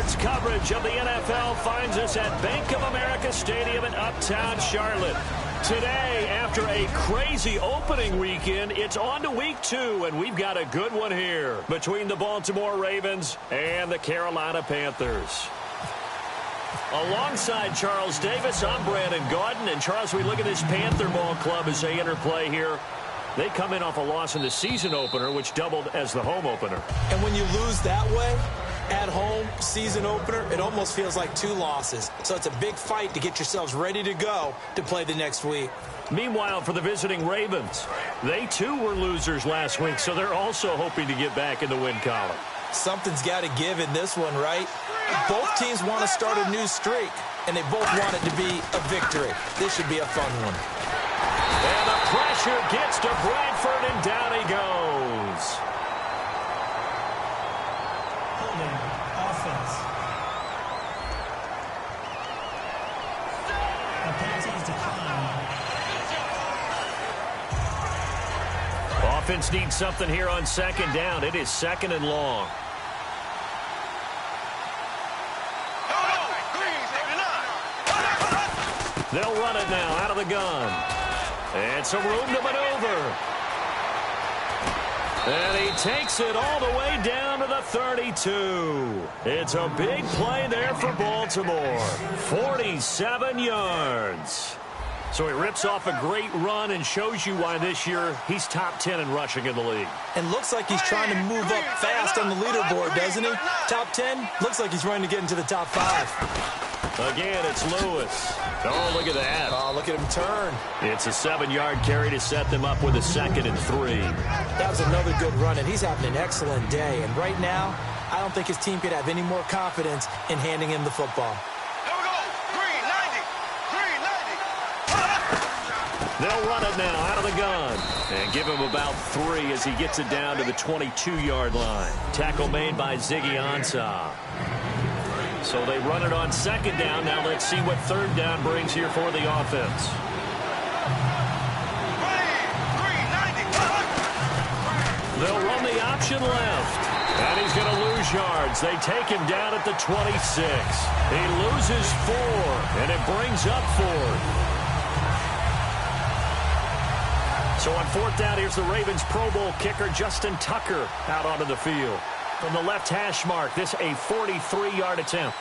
Sports coverage of the NFL finds us at Bank of America Stadium in Uptown Charlotte. Today, after a crazy opening weekend, it's on to week 2, and we've got a good one here between the Baltimore Ravens and the Carolina Panthers. Alongside Charles Davis, I'm Brandon Gaudin. And Charles, we look at this Panther Ball club as they interplay here. They come in off a loss in the season opener, which doubled as the home opener. And when you lose that way, at home, season opener, it almost feels like 2 losses. So it's a big fight to get yourselves ready to go to play the next week. Meanwhile, for the visiting Ravens, they too were losers last week, so they're also hoping to get back in the win column. Something's got to give in this one, right? Both teams want to start a new streak, and they both want it to be a victory. This should be a fun one. And the pressure gets to Bradford, and down he goes. Holding offense. The penalties decline. Offense needs something here on second down. It is second and long. They'll run it now out of the gun. And some room to maneuver. And he takes it all the way down to the 32. It's a big play there for Baltimore. 47 yards. So he rips off a great run and shows you why this year he's top 10 in rushing in the league. And looks like he's trying to move up fast on the leaderboard, doesn't he? Top 10, looks like he's trying to get into the top 5. Again, it's Lewis. Oh, look at that. Oh, look at him turn. It's a 7-yard carry to set them up with a 2nd and 3. That was another good run, and he's having an excellent day. And right now, I don't think his team could have any more confidence in handing him the football. Here we go. 390. They'll run it now out of the gun. And give him about 3 as he gets it down to the 22-yard line. Tackle made by Ziggy Ansah. So they run it on second down. Now let's see what third down brings here for the offense. They'll run the option left. And he's going to lose yards. They take him down at the 26. He loses 4, and it brings up 4. So on fourth down, here's the Ravens Pro Bowl kicker, Justin Tucker, out onto the field. From the left hash mark, this a 43-yard attempt.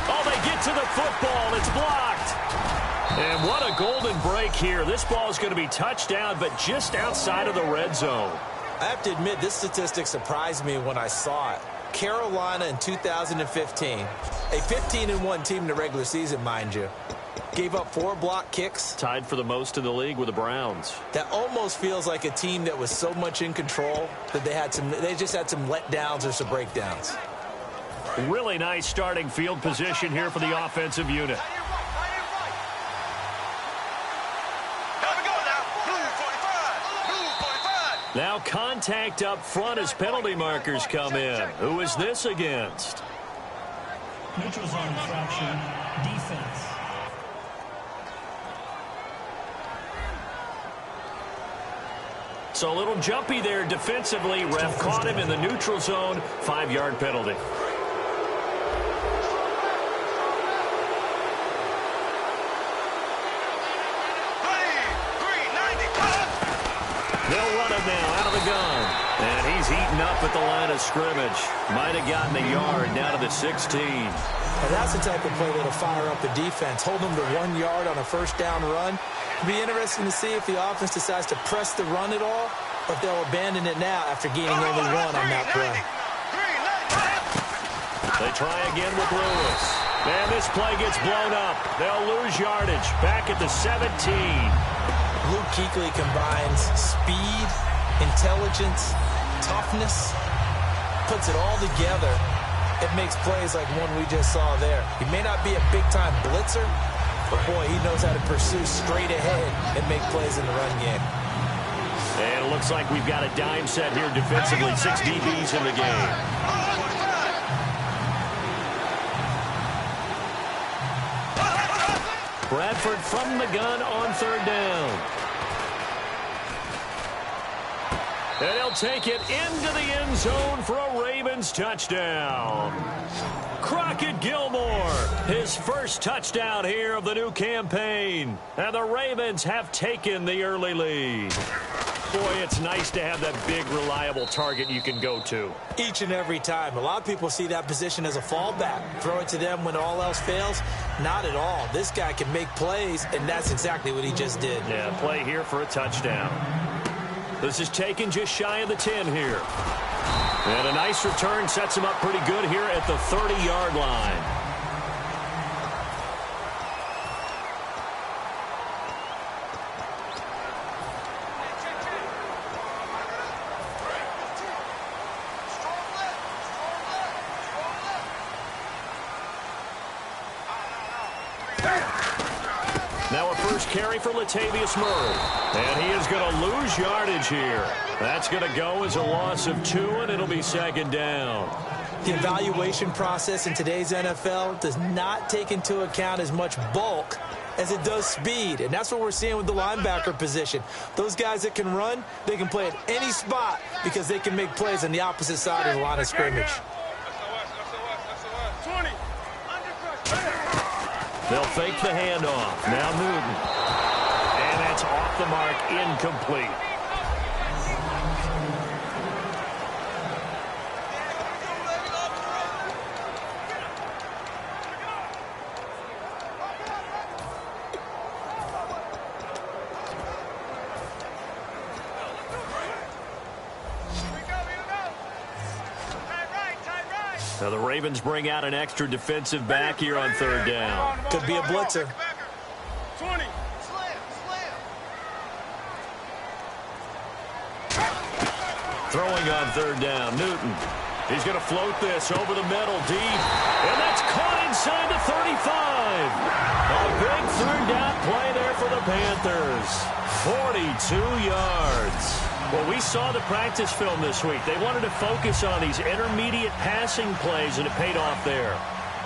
Oh, they get to the football. It's blocked. And what a golden break here. This ball is going to be touchdown, but just outside of the red zone. I have to admit, this statistic surprised me when I saw it. Carolina in 2015, a 15-1 team in the regular season, mind you, gave up 4 block kicks. Tied for the most in the league with the Browns. That almost feels like a team that was so much in control that they just had some letdowns or some breakdowns. Really nice starting field position here for the offensive unit. Now contact up front as penalty markers come in. Who is this against? Neutral zone infraction. Defense. So a little jumpy there defensively. Ref caught him in the neutral zone. 5-yard penalty. They'll run it now out of the gun. And he's eaten up at the line of scrimmage. Might have gotten a yard down to the 16. And that's the type of play that'll fire up the defense. Hold them to 1 yard on a first down run. It'll be interesting to see if the offense decides to press the run at all, or if they'll abandon it now after gaining only 1 on that play. They try again with Lewis. And this play gets blown up. They'll lose yardage. Back at the 17. Luke Kuechly combines speed, intelligence, toughness, puts it all together. It makes plays like one we just saw there. He may not be a big-time blitzer, but, boy, he knows how to pursue straight ahead and make plays in the run game. And it looks like we've got a dime set here defensively. 6 DBs in the game. Bradford from the gun on third down. And he'll take it into the end zone for a Ravens touchdown. Crockett Gilmore, his first touchdown here of the new campaign. And the Ravens have taken the early lead. Boy, it's nice to have that big, reliable target you can go to. Each and every time. A lot of people see that position as a fallback. Throw it to them when all else fails. Not at all. This guy can make plays, and that's exactly what he just did. Yeah, play here for a touchdown. This is taken just shy of the 10 here. And a nice return sets him up pretty good here at the 30-yard line. Now a first carry for Latavius Murray. And he is going to lose yardage here. That's going to go as a loss of 2, and it'll be second down. The evaluation process in today's NFL does not take into account as much bulk as it does speed. And that's what we're seeing with the linebacker position. Those guys that can run, they can play at any spot because they can make plays on the opposite side of the line of scrimmage. They'll fake the handoff. Now Newton. And that's off the mark, incomplete. Now the Ravens bring out an extra defensive back here on third down. Could be a blitzer. 20. Throwing on third down, Newton. He's going to float this over the middle, deep. And that's caught inside the 35. A big third down play there for the Panthers. 42 yards. Well, we saw the practice film this week. They wanted to focus on these intermediate passing plays, and it paid off there.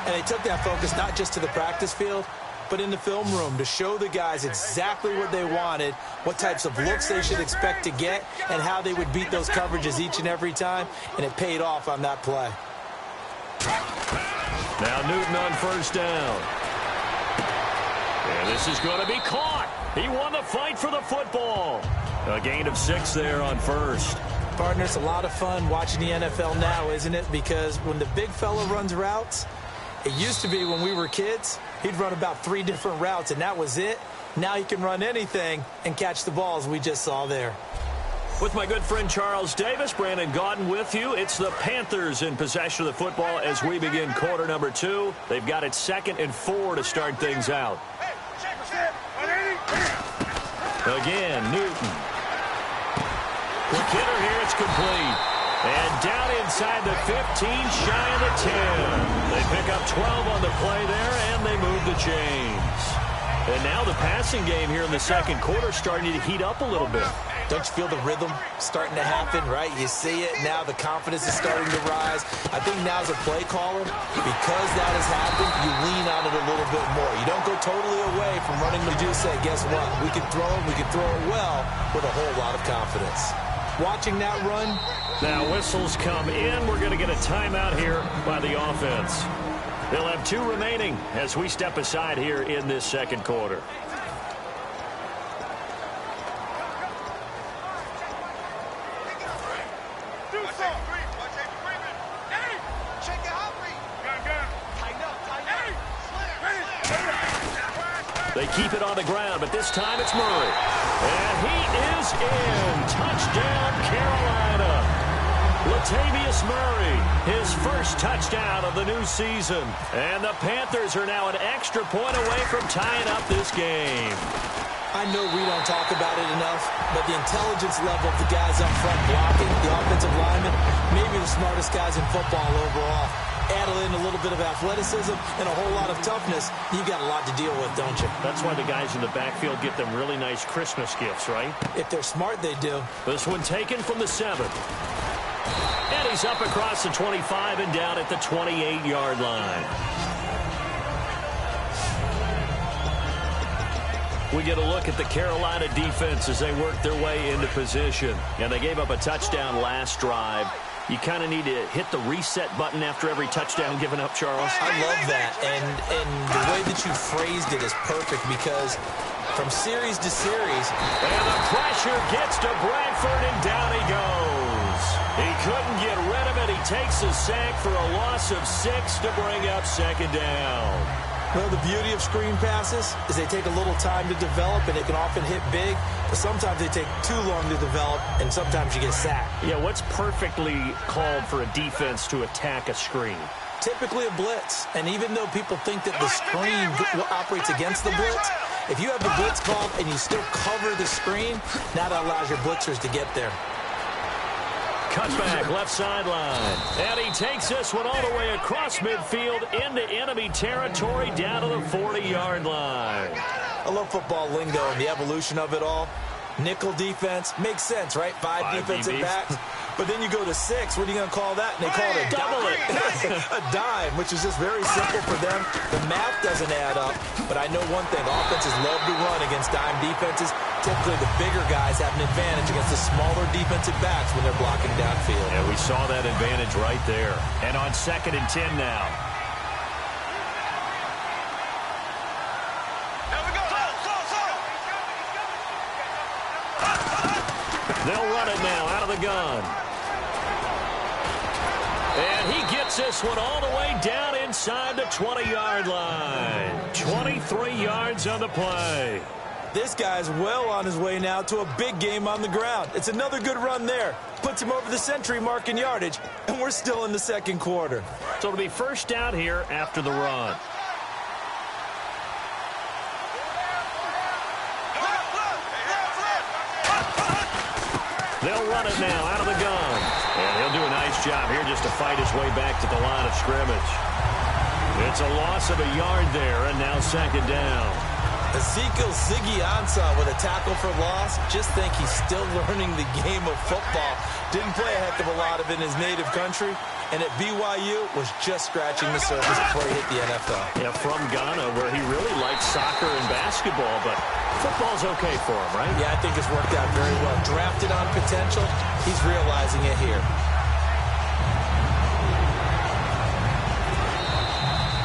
And they took that focus not just to the practice field, but in the film room to show the guys exactly what they wanted, what types of looks they should expect to get, and how they would beat those coverages each and every time, and it paid off on that play. Now Newton on first down. And this is going to be caught. He won the fight for the football. A gain of 6 there on first. Partner, it's a lot of fun watching the NFL now, isn't it? Because when the big fella runs routes, it used to be when we were kids, he'd run about 3 different routes, and that was it. Now he can run anything and catch the balls we just saw there. With my good friend Charles Davis, Brandon Gaudin with you. It's the Panthers in possession of the football as we begin quarter number 2. They've got it 2nd and 4 to start things out. Again, Newton. Quick hitter here, it's complete. And down inside the 15, shy of the 10. They pick up 12 on the play there, and they move the chains. And now the passing game here in the second quarter starting to heat up a little bit. Don't you feel the rhythm starting to happen, right? You see it. Now the confidence is starting to rise. I think now as a play caller, because that has happened, you lean on it a little bit more. You don't go totally away from running. You do say, guess what? We can throw it. We can throw it well with a whole lot of confidence. Watching that run. Now whistles come in. We're going to get a timeout here by the offense. They'll have 2 remaining as we step aside here in this second quarter. They keep it on the ground, but this time it's Murray. And he is in. Touchdown, Carolina. Latavius Murray, his first touchdown of the new season. And the Panthers are now an extra point away from tying up this game. I know we don't talk about it enough, but the intelligence level of the guys up front blocking, the offensive linemen, maybe the smartest guys in football overall. Add in a little bit of athleticism and a whole lot of toughness, you got a lot to deal with, don't you? That's why the guys in the backfield get them really nice Christmas gifts, right? If they're smart, they do. This one taken from the 7. And he's up across the 25 and down at the 28-yard line. We get a look at the Carolina defense as they work their way into position. And they gave up a touchdown last drive. You kind of need to hit the reset button after every touchdown given up, Charles. I love that. And the way that you phrased it is perfect because from series to series. And the pressure gets to Bradford, and down he goes. He couldn't get rid of it. He takes a sack for a loss of 6 to bring up second down. Well, the beauty of screen passes is they take a little time to develop, and they can often hit big, but sometimes they take too long to develop, and sometimes you get sacked. Yeah, what's perfectly called for a defense to attack a screen? Typically a blitz, and even though people think that the screen operates against the blitz, if you have the blitz called and you still cover the screen, now that allows your blitzers to get there. Cutback left sideline. And he takes this one all the way across midfield into enemy territory down to the 40-yard line. I love football lingo and the evolution of it all. Nickel defense makes sense, right? Five defensive backs. But then you go to 6. What are you going to call that? And they call it a double dime. A dime, which is just very simple for them. The math doesn't add up. But I know one thing. Offenses love to run against dime defenses. Typically, the bigger guys have an advantage against the smaller defensive backs when they're blocking downfield. Yeah, we saw that advantage right there. And on 2nd and 10 now. They'll run it now out of the gun. And he gets this one all the way down inside the 20-yard line. 23 yards on the play. This guy's well on his way now to a big game on the ground. It's another good run there. Puts him over the century mark in yardage, and we're still in the second quarter. So it'll be first down here after the run. They'll run it now out of the gun. And he'll do a nice job here just to fight his way back to the line of scrimmage. It's a loss of a yard there, and now second down. Ezekiel Ziggy-Ansah with a tackle for loss. Just think he's still learning the game of football. Didn't play a heck of a lot of it in his native country. And at BYU was just scratching the surface before he hit the NFL. Yeah, from Ghana, where he really likes soccer and basketball, but football's okay for him, right? Yeah, I think it's worked out very well. Drafted on potential, he's realizing it here.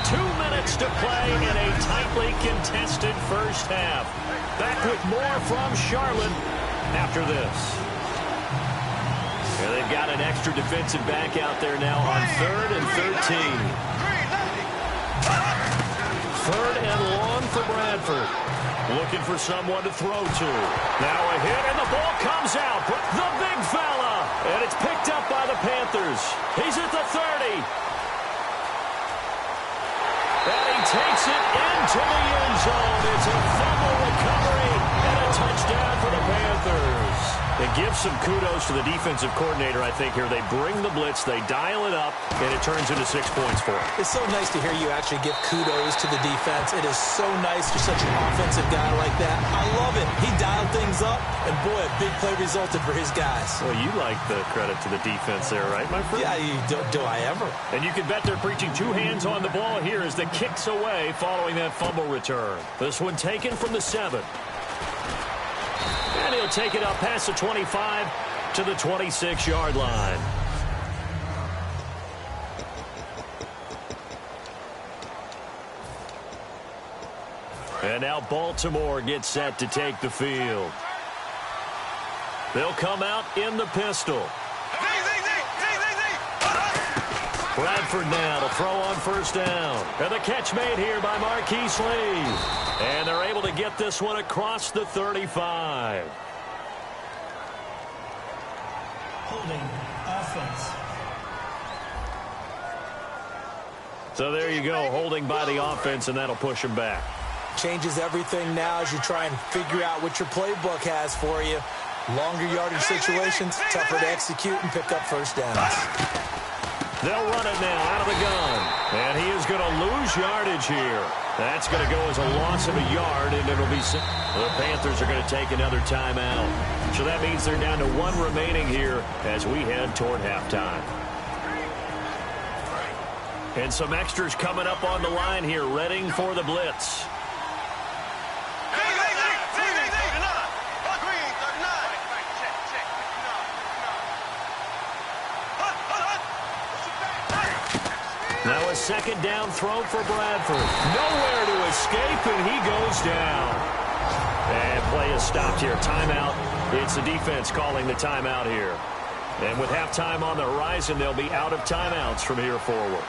2 minutes to play in a tightly contested first half. Back with more from Charlotte after this. Yeah, they've got an extra defensive back out there now on 3rd and 13. 3rd and long for Bradford. Looking for someone to throw to. Now a hit, and the ball comes out. The big fella. And it's picked up by the Panthers. He's at the 30. And he takes it into the end zone. It's a fumble recovery and a touchdown for the Panthers. It gives some kudos to the defensive coordinator, I think, here. They bring the blitz, they dial it up, and it turns into 6 points for him. It's so nice to hear you actually give kudos to the defense. It is so nice you're such an offensive guy like that. I love it. He dialed things up, and boy, a big play resulted for his guys. Well, you like the credit to the defense there, right, my friend? Yeah, do I ever? And you can bet they're preaching 2 hands on the ball here as the kicks away following that fumble return. This one taken from the 7. And he'll take it up past the 25 to the 26-yard line. And now Baltimore gets set to take the field. They'll come out in the pistol. Bradford now to throw on first down. And the catch made here by Marquise Lee. And they're able to get this one across the 35. Holding offense. So there you go, holding by the offense, and that'll push them back. Changes everything now as you try and figure out what your playbook has for you. Longer yardage situations, tougher to execute and pick up first downs. They'll run it now out of the gun. And he is going to lose yardage here. That's going to go as a loss of a yard, and it'll be... The Panthers are going to take another timeout. So that means they're down to 1 remaining here as we head toward halftime. And some extras coming up on the line here, readying for the blitz. Now a second down throw for Bradford. Nowhere to escape, and he goes down. And play is stopped here. Timeout. It's the defense calling the timeout here. And with halftime on the horizon, they'll be out of timeouts from here forward.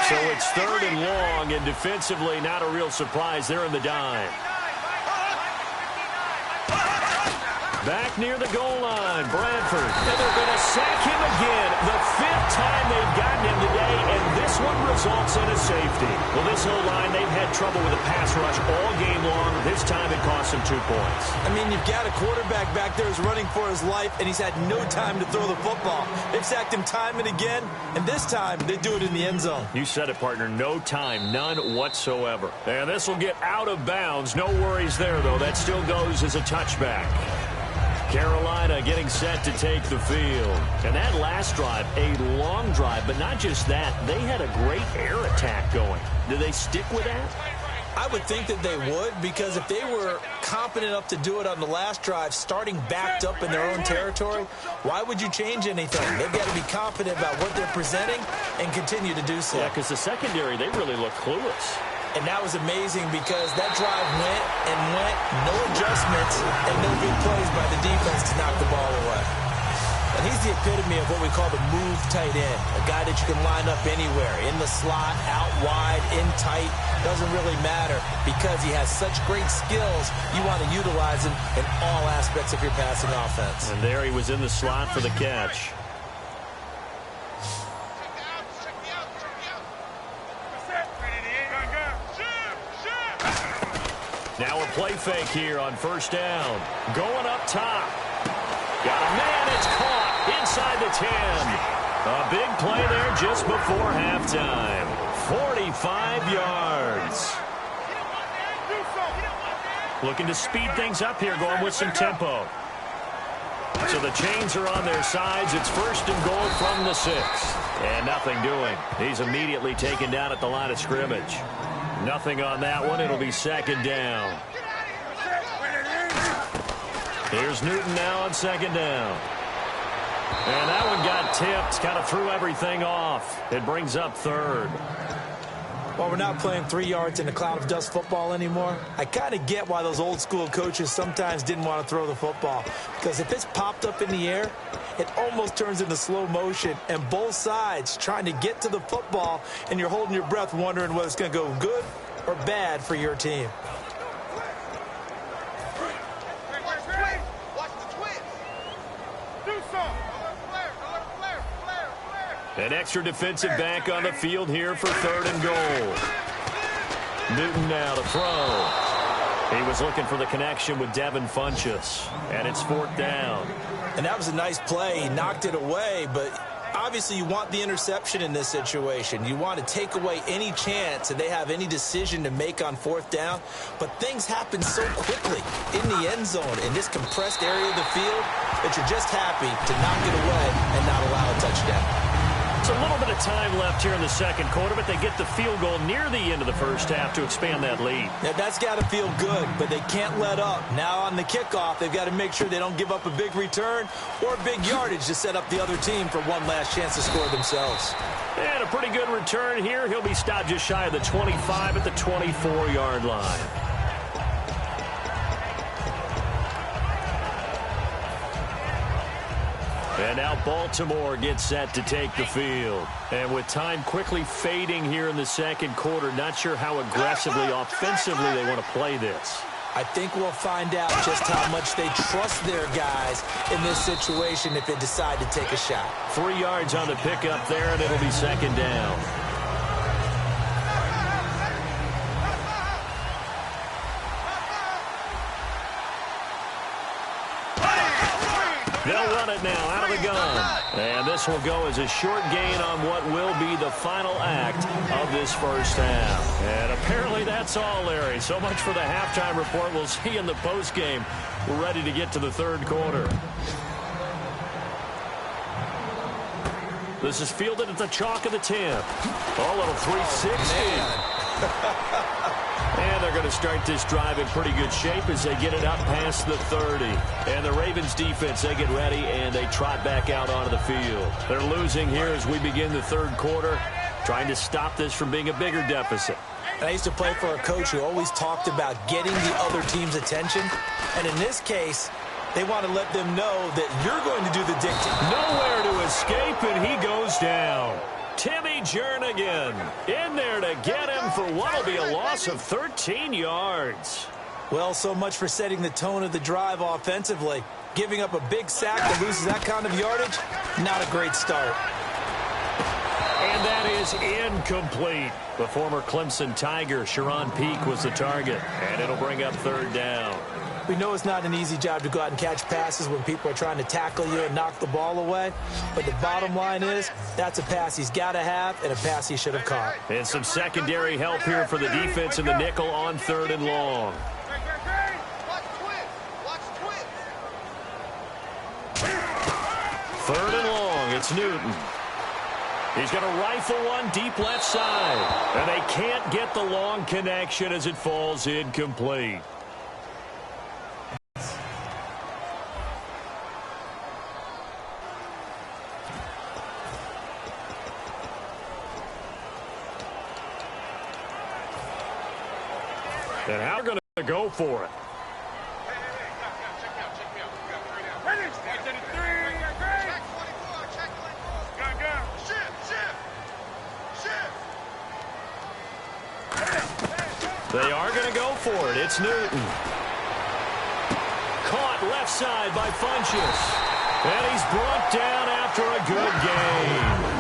So it's third and long, and defensively, not a real surprise. They're in the dime. Back near the goal line, Bradford. And they're going to sack him again. The fifth time they've gotten him today, and this one results in a safety. Well, this whole line, they've had trouble with the pass rush all game long. This time it cost them 2 points. I mean, you've got a quarterback back there who's running for his life, and he's had no time to throw the football. They've sacked him time and again, and this time they do it in the end zone. You said it, partner. No time, none whatsoever. And this will get out of bounds. No worries there, though. That still goes as a touchback. Carolina getting set to take the field. And that last drive, a long drive, but not just that. They had a great air attack going. Do they stick with that? I would think that they would, because if they were competent enough to do it on the last drive, starting backed up in their own territory, why would you change anything? They've got to be confident about what they're presenting and continue to do so. Yeah, because the secondary, they really look clueless. And that was amazing because that drive went and went, no adjustments, and no big plays by the defense to knock the ball away. And he's the epitome of what we call the move tight end, a guy that you can line up anywhere, in the slot, out wide, in tight, doesn't really matter because he has such great skills. You want to utilize him in all aspects of your passing offense. And there he was in the slot for the catch. Now a play fake here on first down. Going up top. Got a man, it's caught inside the 10. A big play there just before halftime. 45 yards. Looking to speed things up here, going with some tempo. So the chains are on their sides. It's first and goal from the 6. And nothing doing. He's immediately taken down at the line of scrimmage. Nothing on that one. It'll be second down. Here's Newton now on second down. And that one got tipped. Kind of threw everything off. It brings up third. Well, we're not playing 3 yards in a cloud of dust football anymore. I kind of get why those old school coaches sometimes didn't want to throw the football. Because if it's popped up in the air, it almost turns into slow motion. And both sides trying to get to the football, and you're holding your breath wondering whether it's going to go good or bad for your team. An extra defensive back on the field here for third and goal. Newton now to throw. He was looking for the connection with Devin Funchess. And it's fourth down. And that was a nice play. He knocked it away, but obviously you want the interception in this situation. You want to take away any chance that they have any decision to make on fourth down. But things happen so quickly in the end zone in this compressed area of the field that you're just happy to knock it away and not allow a touchdown. It's a little bit of time left here in the second quarter, but they get the field goal near the end of the first half to expand that lead. Now, that's got to feel good, but they can't let up. Now on the kickoff, they've got to make sure they don't give up a big return or big yardage to set up the other team for one last chance to score themselves. And a pretty good return here. He'll be stopped just shy of the 25 at the 24-yard line. And now Baltimore gets set to take the field. And with time quickly fading here in the second quarter, not sure how aggressively, offensively they want to play this. I think we'll find out just how much they trust their guys in this situation if they decide to take a shot. 3 yards on the pickup there, and it'll be second down. They'll run it now out of the gun. And this will go as a short gain on what will be the final act of this first half. And apparently that's all, Larry. So much for the halftime report. We'll see in the postgame. We're ready to get to the third quarter. This is fielded at the chalk of the 10. Oh, little 360. And they're going to start this drive in pretty good shape as they get it up past the 30. And the Ravens defense, they get ready, and they trot back out onto the field. They're losing here as we begin the third quarter, trying to stop this from being a bigger deficit. And I used to play for a coach who always talked about getting the other team's attention. And in this case, they want to let them know that you're going to do the dictating. Nowhere to escape, and he goes down. Timmy Jernigan in there to get him for what will be a loss of 13 yards. Well, so much for setting the tone of the drive offensively. Giving up a big sack that loses that kind of yardage, not a great start. And that is incomplete. The former Clemson Tiger, Sharon Peak, was the target. And it'll bring up third down. We know it's not an easy job to go out and catch passes when people are trying to tackle you and knock the ball away. But the bottom line is, that's a pass he's got to have and a pass he should have caught. And some secondary help here for the defense in the nickel on third and long. Third and long, it's Newton. He's going to rifle one deep left side. And they can't get the long connection as it falls incomplete. And how are going to go for it? They are going to go for it. It's Newton. Caught left side by Funchess. And he's brought down after a good game.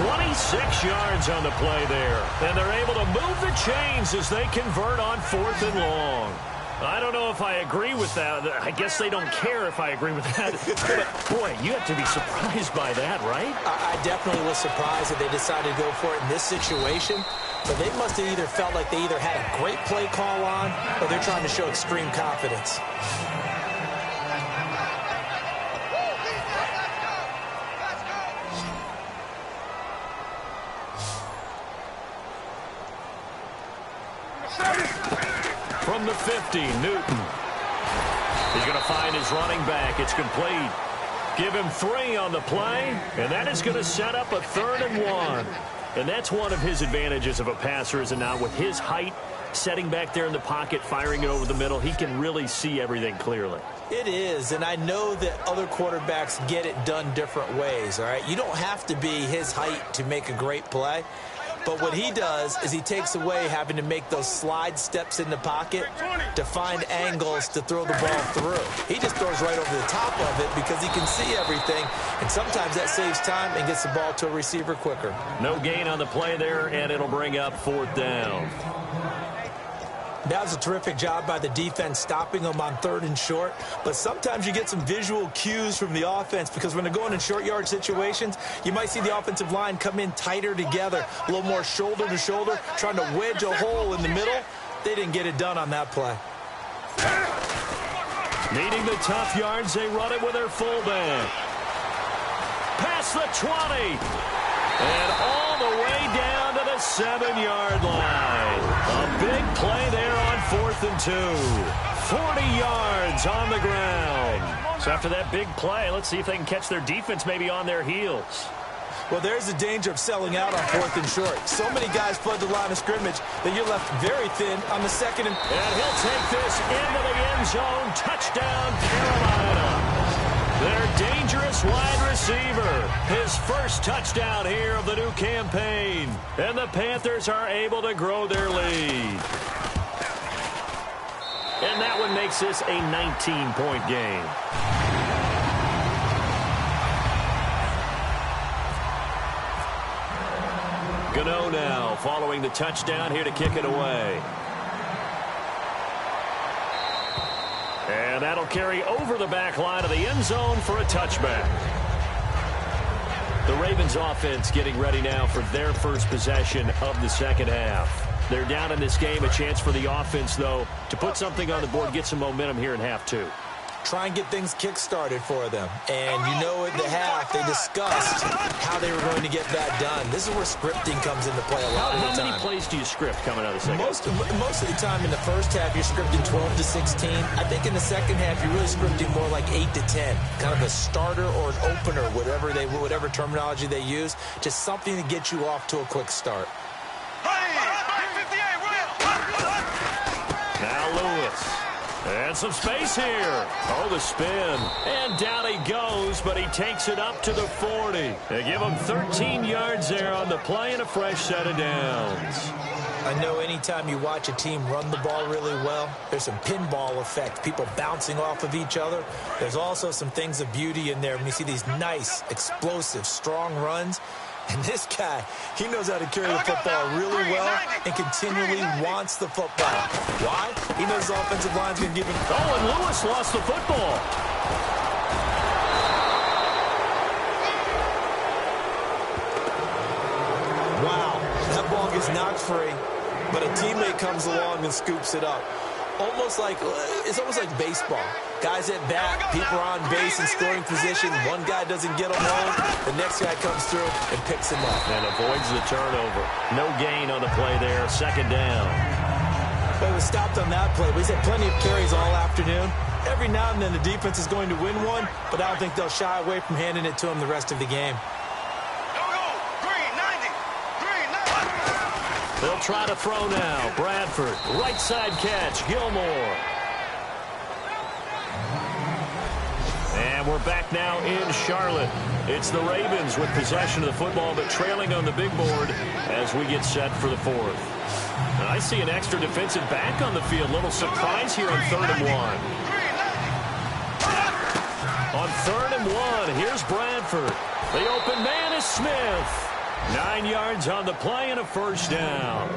26 yards on the play there. And they're able to move the chains as they convert on fourth and long. I don't know if I agree with that. I guess they don't care if I agree with that. But, boy, you have to be surprised by that, right? I definitely was surprised that they decided to go for it in this situation. But they must have either felt like they either had a great play call on or they're trying to show extreme confidence. From the 50, Newton. He's going to find his running back. It's complete. Give him 3 on the play, and that is going to set up a third and 1. And that's one of his advantages of a passer, is it not? With his height, setting back there in the pocket, firing it over the middle, he can really see everything clearly. It is, and I know that other quarterbacks get it done different ways, all right? You don't have to be his height to make a great play. But what he does is he takes away having to make those slide steps in the pocket to find angles to throw the ball through. He just throws right over the top of it because he can see everything, and sometimes that saves time and gets the ball to a receiver quicker. No gain on the play there, and it'll bring up fourth down. That was a terrific job by the defense stopping them on third and short. But sometimes you get some visual cues from the offense because when they're going in short yard situations, you might see the offensive line come in tighter together, a little more shoulder to shoulder, trying to wedge a hole in the middle. They didn't get it done on that play. Needing the tough yards, they run it with their fullback. Past the 20. And all the way down to the 7-yard line. A big play there on 4th and 2. 40 yards on the ground. So after that big play, let's see if they can catch their defense maybe on their heels. Well, there's the danger of selling out on 4th and short. So many guys flood the line of scrimmage that you're left very thin on the second. And he'll take this into the end zone. Touchdown, Carolina. Their dangerous wide receiver. His first touchdown here of the new campaign. And the Panthers are able to grow their lead. And that one makes this a 19-point game. Gano now following the touchdown here to kick it away. And that'll carry over the back line of the end zone for a touchback. The Ravens offense getting ready now for their first possession of the second half. They're down in this game. A chance for the offense, though, to put something on the board, get some momentum here in half 2. try and get things kick-started for them. And you know at the half, they discussed how they were going to get that done. This is where scripting comes into play a lot of the time. How many plays do you script coming out of the second? Most of the time in the first half, you're scripting 12 to 16. I think in the second half, you're really scripting more like 8 to 10. Kind of a starter or an opener, whatever terminology they use. Just something to get you off to a quick start. Now Lewis. And some space here. Oh, the spin. And down he goes, but he takes it up to the 40. They give him 13 yards there on the play and a fresh set of downs. I know anytime you watch a team run the ball really well, there's some pinball effect, people bouncing off of each other. There's also some things of beauty in there when you see these nice, explosive, strong runs. And this guy, he knows how to carry the football really well and continually wants the football. Why? He knows the offensive line's going to give him... Oh, and Lewis lost the football. Wow, that ball gets knocked free, but a teammate comes along and scoops it up. It's almost like baseball. Guys at bat, people are on base in scoring position. One guy doesn't get them home. The next guy comes through and picks him up. And avoids the turnover. No gain on the play there. Second down. Well, he was stopped on that play. He's had plenty of carries all afternoon. Every now and then the defense is going to win one, but I don't think they'll shy away from handing it to him the rest of the game. They'll try to throw now. Bradford, right side catch. Gilmore. And we're back now in Charlotte. It's the Ravens with possession of the football, but trailing on the big board as we get set for the fourth. And I see an extra defensive back on the field. Little surprise here on 3rd and 1. On 3rd and 1, here's Bradford. The open man is Smith. 9 yards on the play and a first down.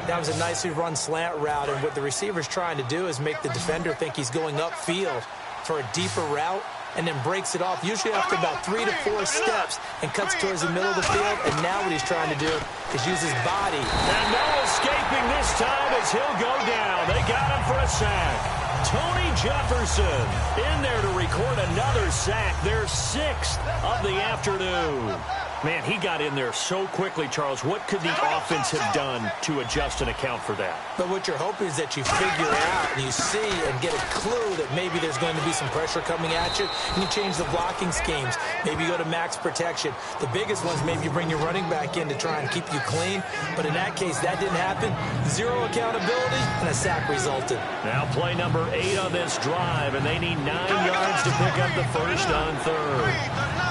That was a nicely run slant route, and what the receiver's trying to do is make the defender think he's going upfield for a deeper route, and then breaks it off, usually after about 3 to 4 steps, and cuts towards the middle of the field. And now what he's trying to do is use his body. And no escaping this time as he'll go down. They got him for a sack. Tony Jefferson in there to record another sack, their 6th of the afternoon. Man, he got in there so quickly, Charles. What could the offense have done to adjust and account for that? But what you're hoping is that you figure out and you see and get a clue that maybe there's going to be some pressure coming at you, and you change the blocking schemes. Maybe you go to max protection. The biggest ones, maybe you bring your running back in to try and keep you clean. But in that case, that didn't happen. 0 accountability, and a sack resulted. Now play number 8 on this drive, and they need 9 yards to pick up the first on 3rd.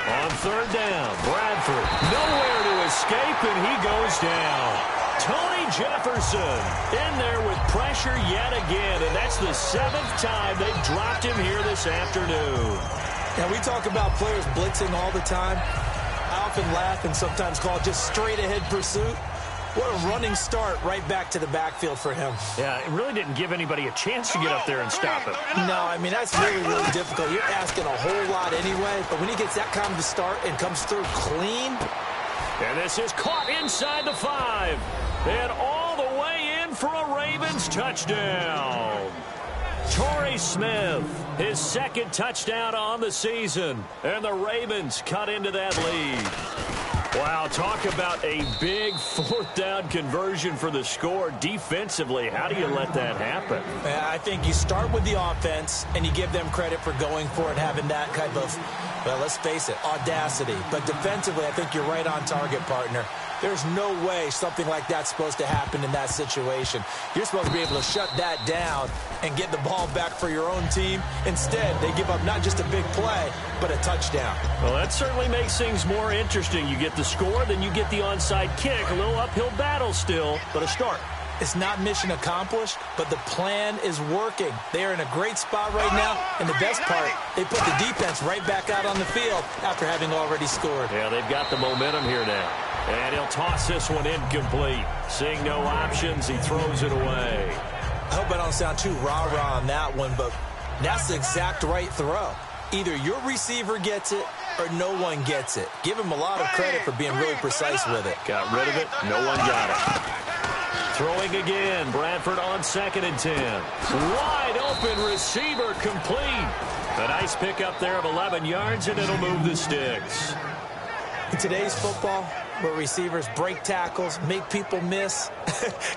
On 3rd down, Bradford nowhere to escape, and he goes down. Tony Jefferson in there with pressure yet again, and that's the 7th time they've dropped him here this afternoon. Now, we talk about players blitzing all the time. I often laugh and sometimes call it just straight-ahead pursuit. What a running start right back to the backfield for him. Yeah, it really didn't give anybody a chance to get up there and stop him. No, I mean, that's really, really difficult. You're asking a whole lot anyway, but when he gets that kind of a start and comes through clean. And this is caught inside the 5. And all the way in for a Ravens touchdown. Torrey Smith, his 2nd touchdown on the season. And the Ravens cut into that lead. Wow, talk about a big 4th down conversion for the score. Defensively, how do you let that happen? I think you start with the offense, and you give them credit for going for it, having that kind of, well, let's face it, audacity. But defensively, I think you're right on target, partner. There's no way something like that's supposed to happen in that situation. You're supposed to be able to shut that down and get the ball back for your own team. Instead, they give up not just a big play, but a touchdown. Well, that certainly makes things more interesting. You get the score, then you get the onside kick. A little uphill battle still, but a start. It's not mission accomplished, but the plan is working. They are in a great spot right now, and the best part, they put the defense right back out on the field after having already scored. Yeah, they've got the momentum here now. And he'll toss this one incomplete. Seeing no options, he throws it away. I hope I don't sound too rah-rah on that one, but that's the exact right throw. Either your receiver gets it or no one gets it. Give him a lot of credit for being really precise with it. Got rid of it. No one got it. Throwing again. Bradford on 2nd and 10. Wide open receiver complete. A nice pickup there of 11 yards, and it'll move the sticks. In today's football, where receivers break tackles, make people miss,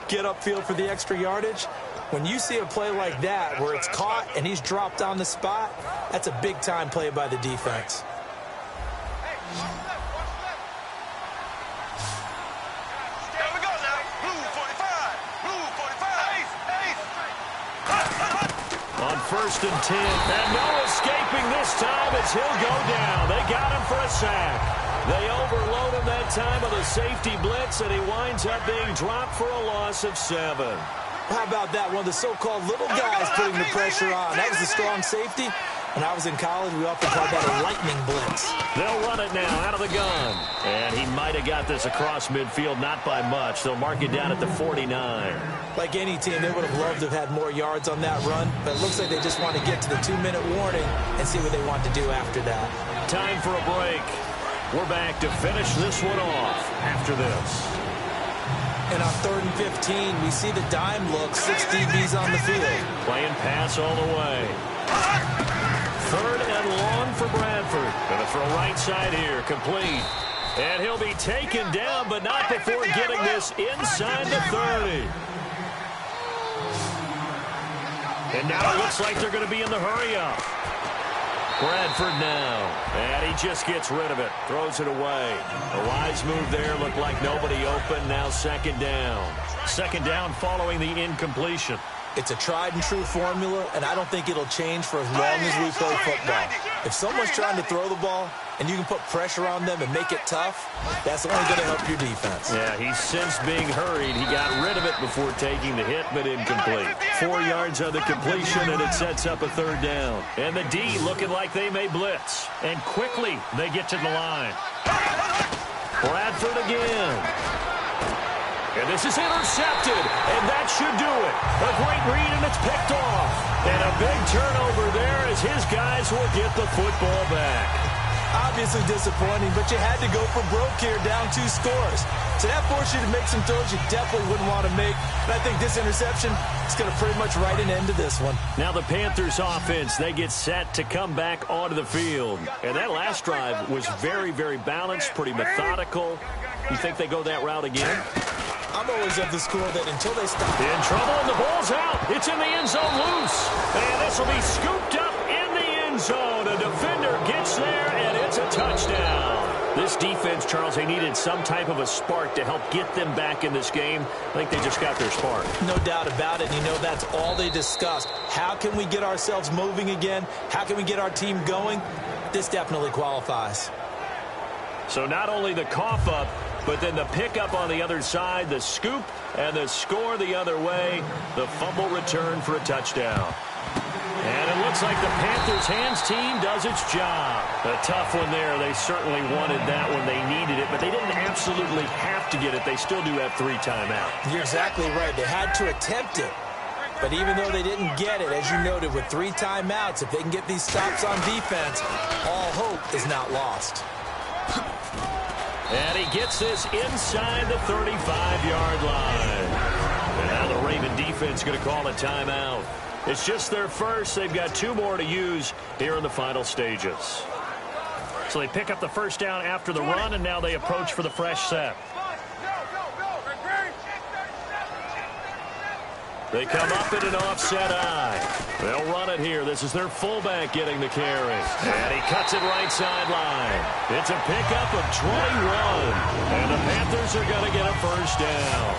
get upfield for the extra yardage, when you see a play like that where it's caught and he's dropped on the spot, that's a big-time play by the defense. On 1st and 10, and no escaping this time as he'll go down. They got him for a sack. They overload him that time with a safety blitz, and he winds up being dropped for a loss of 7. How about that? One of the so-called little guys putting the pressure on. That was a strong safety. When I was in college, we often called that a lightning blitz. They'll run it now out of the gun. And he might have got this across midfield, not by much. They'll mark it down at the 49. Like any team, they would have loved to have had more yards on that run, but it looks like they just want to get to the 2-minute warning and see what they want to do after that. Time for a break. We're back to finish this one off after this. And on 3rd and 15, we see the dime look, 6 DBs on the field. Playing pass all the way. 3rd and long for Bradford. Gonna throw right side here, complete. And he'll be taken down, but not before getting this inside the 30. And now it looks like they're going to be in the hurry-up. Bradford now. And he just gets rid of it. Throws it away. A wise move there. Looked like nobody open. Now 2nd down. 2nd down following the incompletion. It's a tried-and-true formula, and I don't think it'll change for as long as we play football. If someone's trying to throw the ball and you can put pressure on them and make it tough, that's only going to help your defense. Yeah, he's since being hurried. He got rid of it before taking the hit, but incomplete. 4 yards on the completion, and it sets up a 3rd down. And the D looking like they may blitz. And quickly, they get to the line. Bradford again. And this is intercepted, and that should do it. A great read, and it's picked off. And a big turnover there as his guys will get the football back. Obviously disappointing, but you had to go for broke here, down 2 scores. So that forced you to make some throws you definitely wouldn't want to make. But I think this interception is going to pretty much write an end to this one. Now the Panthers offense, they get set to come back onto the field. And that last drive was very, very balanced, pretty methodical. You think they go that route again? I'm always of the school that until they stop. In trouble, and the ball's out. It's in the end zone loose. And this will be scooped up in the end zone. A defender gets there, and it's a touchdown. This defense, Charles, they needed some type of a spark to help get them back in this game. I think they just got their spark. No doubt about it. You know, that's all they discussed. How can we get ourselves moving again? How can we get our team going? This definitely qualifies. So not only the cough up, but then the pickup on the other side, the scoop, and the score the other way. The fumble return for a touchdown. And it looks like the Panthers' hands team does its job. A tough one there. They certainly wanted that when they needed it, but they didn't absolutely have to get it. They still do have 3 timeouts. You're exactly right. They had to attempt it. But even though they didn't get it, as you noted, with 3 timeouts, if they can get these stops on defense, all hope is not lost. And he gets this inside the 35-yard line. And now the Raven defense going to call a timeout. It's just their first. They've got 2 more to use here in the final stages. So they pick up the 1st down after the run, and now they approach for the fresh set. They come up in an offset eye. They'll run it here. This is their fullback getting the carry. And he cuts it right sideline. It's a pickup of 21. And the Panthers are going to get a 1st down.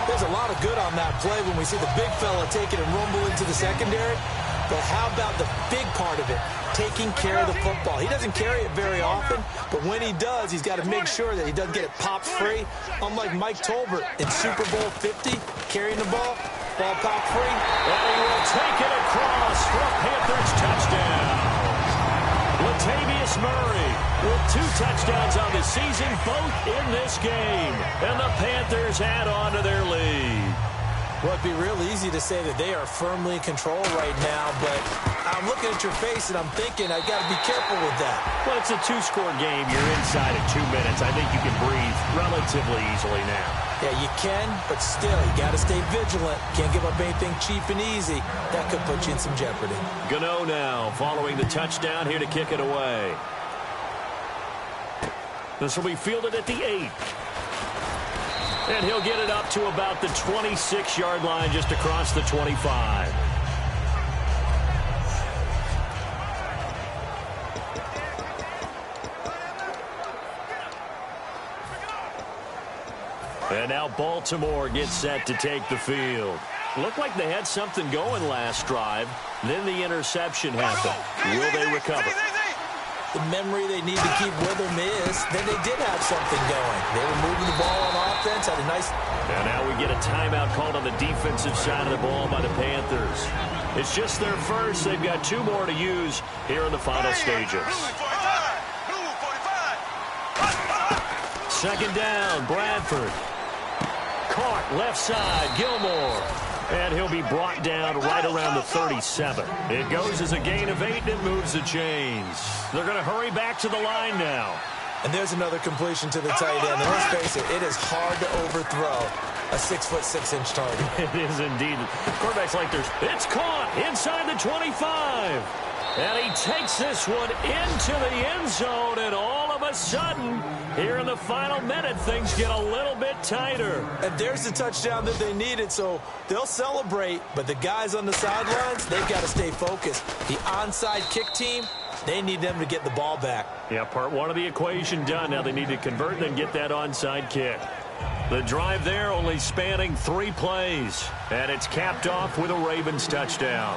There's a lot of good on that play when we see the big fella take it and rumble into the secondary. But how about the big part of it, taking care of the football? He doesn't carry it very often, but when he does, he's got to make sure that he doesn't get it popped free. Unlike Mike Tolbert in Super Bowl 50, carrying the ball popped free. And he will take it across for a Panthers touchdown. Latavius Murray with 2 touchdowns on the season, both in this game. And the Panthers add on to their lead. Well, it'd be real easy to say that they are firmly in control right now, but I'm looking at your face and I'm thinking I got to be careful with that. Well, it's a two-score game. You're inside at 2 minutes. I think you can breathe relatively easily now. Yeah, you can, but still, you got to stay vigilant. Can't give up anything cheap and easy. That could put you in some jeopardy. Gano now following the touchdown here to kick it away. This will be fielded at the 8. And he'll get it up to about the 26-yard line just across the 25. And now Baltimore gets set to take the field. Looked like they had something going last drive. Then the interception happened. Will they recover? The memory they need to keep with them is that they did have something going. They were moving the ball on offense, had a nice... And now we get a timeout called on the defensive side of the ball by the Panthers. It's just their first. They've got 2 more to use here in the final stages. Second down, Bradford. Caught left side, Gilmore. And he'll be brought down right around the 37. It goes as a gain of 8, and it moves the chains. They're going to hurry back to the line now. And there's another completion to the tight end. And let's face it, it is hard to overthrow a 6'6" target. It is indeed. Quarterback's like it's caught inside the 25. And he takes this one into the end zone, and all of a sudden, here in the final minute, things get a little bit tighter. And there's the touchdown that they needed, so they'll celebrate. But the guys on the sidelines, they've got to stay focused. The onside kick team, they need them to get the ball back. Yeah, part 1 of the equation done. Now they need to convert and then get that onside kick. The drive there only spanning 3 plays. And it's capped off with a Ravens touchdown.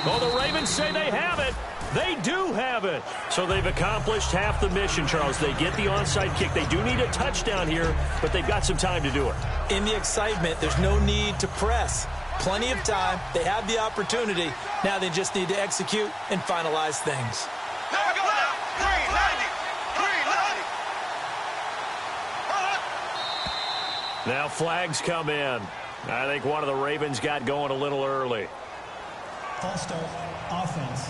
Oh, the Ravens say they have it. They do have it. So they've accomplished half the mission, Charles. They get the onside kick. They do need a touchdown here, but they've got some time to do it. In the excitement, there's no need to press. Plenty of time. They have the opportunity. Now they just need to execute and finalize things. There we go now. 390. 390. Now flags come in. I think one of the Ravens got going a little early. False start, offense.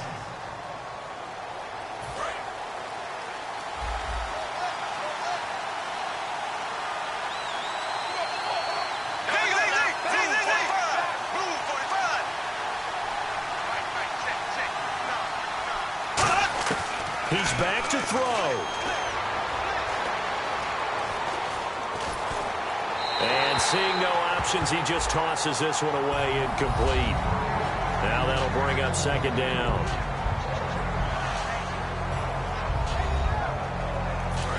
He's back to throw. And seeing no options, he just tosses this one away incomplete. Now that'll bring up second down.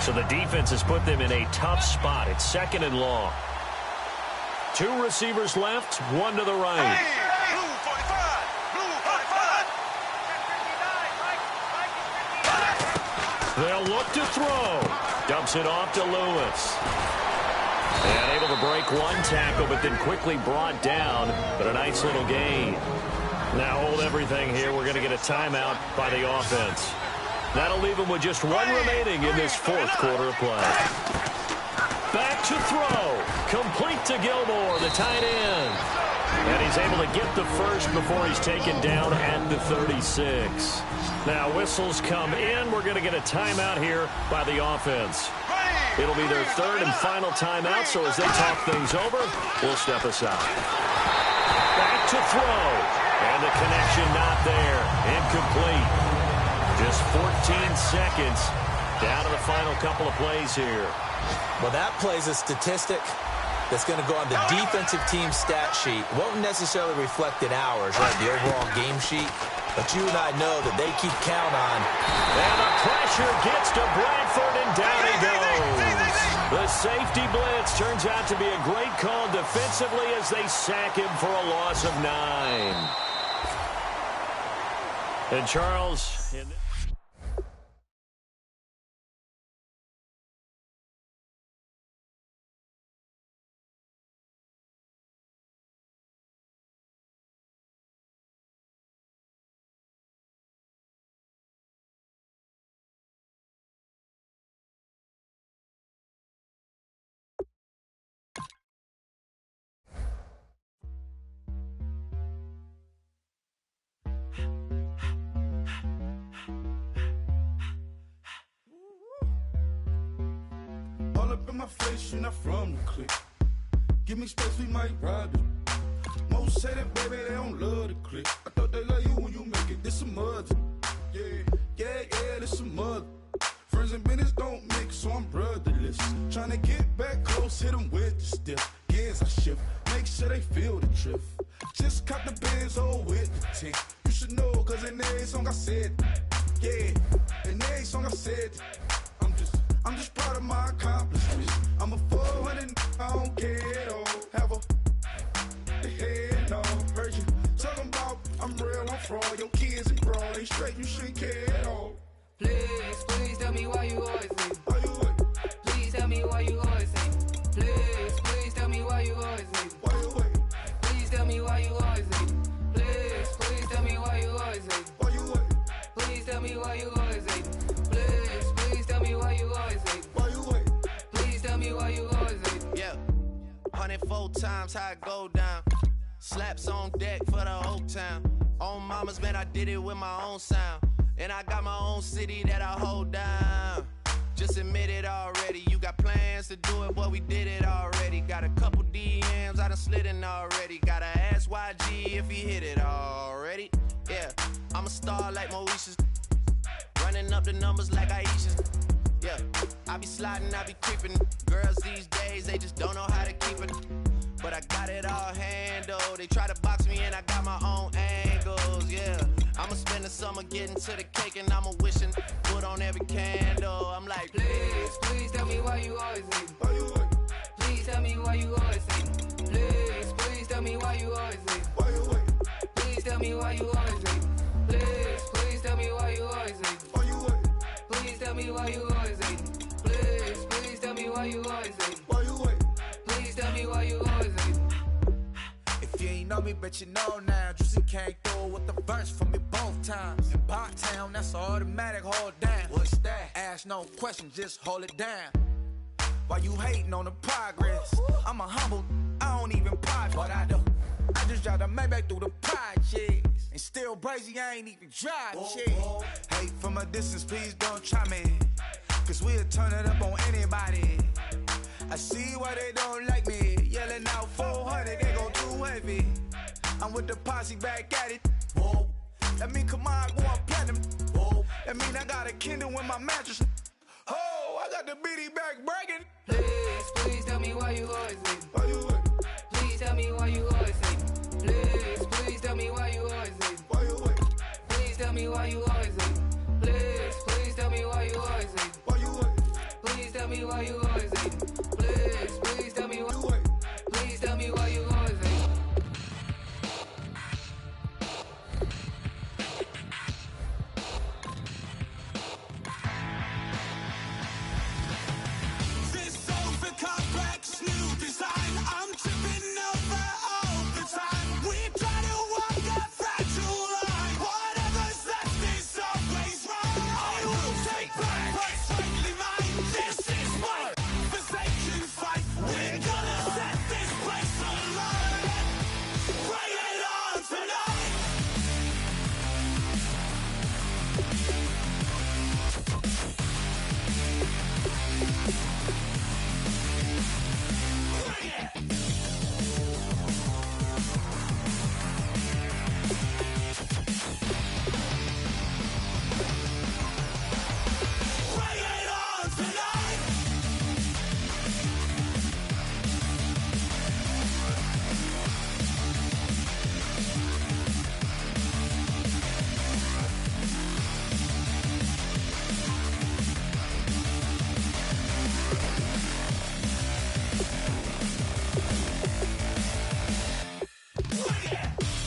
So the defense has put them in a tough spot. It's 2nd and long. 2 receivers left, 1 to the right. They'll look to throw. Dumps it off to Lewis. And able to break 1 tackle, but then quickly brought down. But a nice little gain. Now hold everything here. We're going to get a timeout by the offense. That'll leave them with just 1 remaining in this 4th quarter of play. Back to throw. Complete to Gilmore, the tight end. And he's able to get the first before he's taken down at the 36. Now whistles come in. We're going to get a timeout here by the offense. It'll be their 3rd and final timeout, so as they talk things over, we'll step aside. Back to throw. And the connection not there. Incomplete. Just 14 seconds down to the final couple of plays here. Well, that play's a statistic that's going to go on the defensive team stat sheet. Won't necessarily reflect in ours, right, the overall game sheet. But you and I know that they keep count on. And the pressure gets to Bradford, and down he goes. The safety blitz turns out to be a great call defensively as they sack him for a loss of 9. And Charles... in my face, you're not from the clique. Give me space, we might rob it. Most say that, baby, they don't love the clique. I thought they love you when you make it, this some mother. Yeah, this some mother. Friends and business don't mix, so I'm brotherless. Tryna get back close, hit them with the stiff. Gears I shift, make sure they feel the drift. Just cop the Benz, with the tint. You should know, cause in every song I said, yeah, in every song I said, I'm just proud of my accomplishments. I'm a 400, I don't care at all. Have a head on, heard you talking about I'm real, I'm fraud. Your kids and broad, they straight, you shouldn't care at all. Please tell me why you always leave. Why you wait? Please tell me why you always leave. Please tell me why you always leave. Why you wait? Please tell me why you always leave. Please tell me why you always leave. Why you wait? Please tell me why you always leave. Please tell me why you always leave. Why you wait? Please tell me why you always leave. Yeah, 104 times how it go down. Slaps on deck for the whole town. On mamas, man, I did it with my own sound. And I got my own city that I hold down. Just admit it already. You got plans to do it, but we did it already. Got a couple DMs, I done slid in already. Gotta ask YG if he hit it already. Yeah, I'm a star like Moesha's. Running up the numbers like Aisha's. Yeah, I be sliding, I be creeping. Girls these days, they just don't know how to keep it. But I got it all handled. They try to box me in, I got my own angles, yeah. I'ma spend the summer getting to the cake and I'ma wishing put on every candle. I'm like, please tell me why you always leave. Why you wait? Please tell me why you always leave. Please tell me why you always leave. Why you wait? Please tell me why you always leave. Please tell me why you always leave. Why you wait? Please tell me why you always leave. Please tell me why you always leave. Why you wait? Please tell me why you always leave. If you ain't know me, bet you know now. Juicy came through with the verse for me both times. In Pop Town, that's automatic, hold down. What's that? Ask no question, just hold it down. Why you hating on the progress? I'm a humble, I don't even pop what I do. I just drive the Maybach through the projects. And still brazy, I ain't even drive shit. Hate from a distance, please don't try me. Cause we'll turn it up on anybody. I see why they don't like me. Yelling out 400, they go too heavy. I'm with the posse back at it. Whoa. That mean come on, go on platinum. Whoa. That mean I got a Kindle in my mattress. Oh, I got the BD back bragging. Please tell me why you always leave. Why you wait? Please tell me why you always leave. Please tell me why you always leave. Why you wait? Please tell me why you always leave. Please tell me why you always leave. Why you wait? Please tell me why you always leave. Please tell me why you wait? Please tell me why you always leave. This over-complex new design, I'm tripping over all the time. We try to walk a fragile line. Whatever's left is always right. I will take back what's rightly mine. This is my forsaken fight. We're gonna set this place alight. Bring it on tonight. Bring it. Bring it on tonight.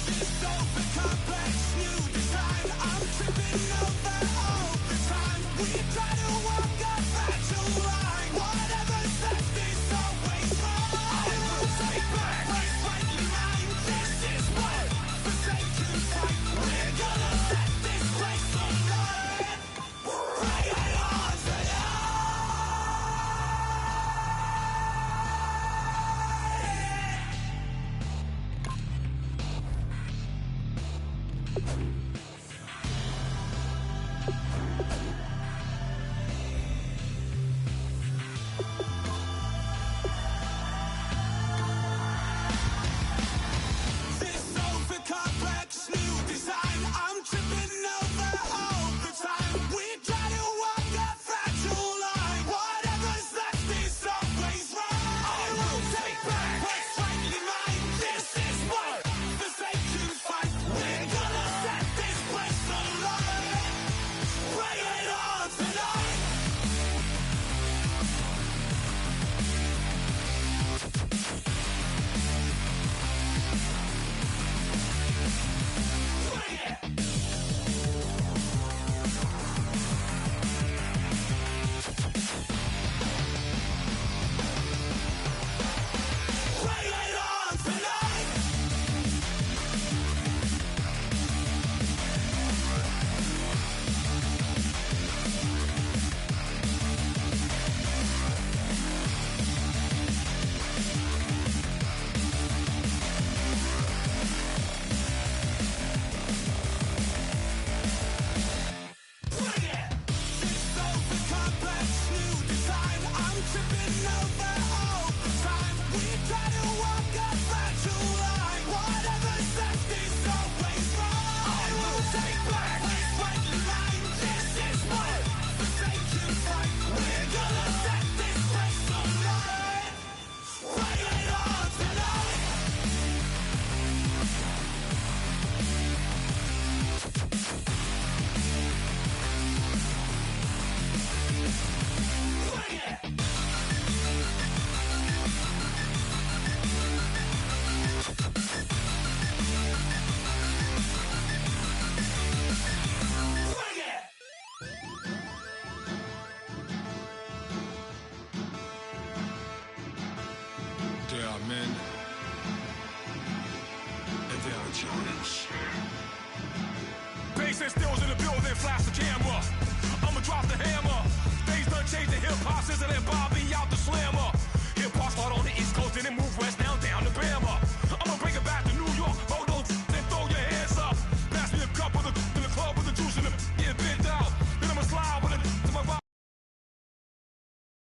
This over-complex new design, I'm tripping over all the time. We try to walk a fragile line. Whatever's left is always right. I will take back what's rightly mine. This is my forsaken fight. We're gonna set this place alight. Bring it on tonight. President Bob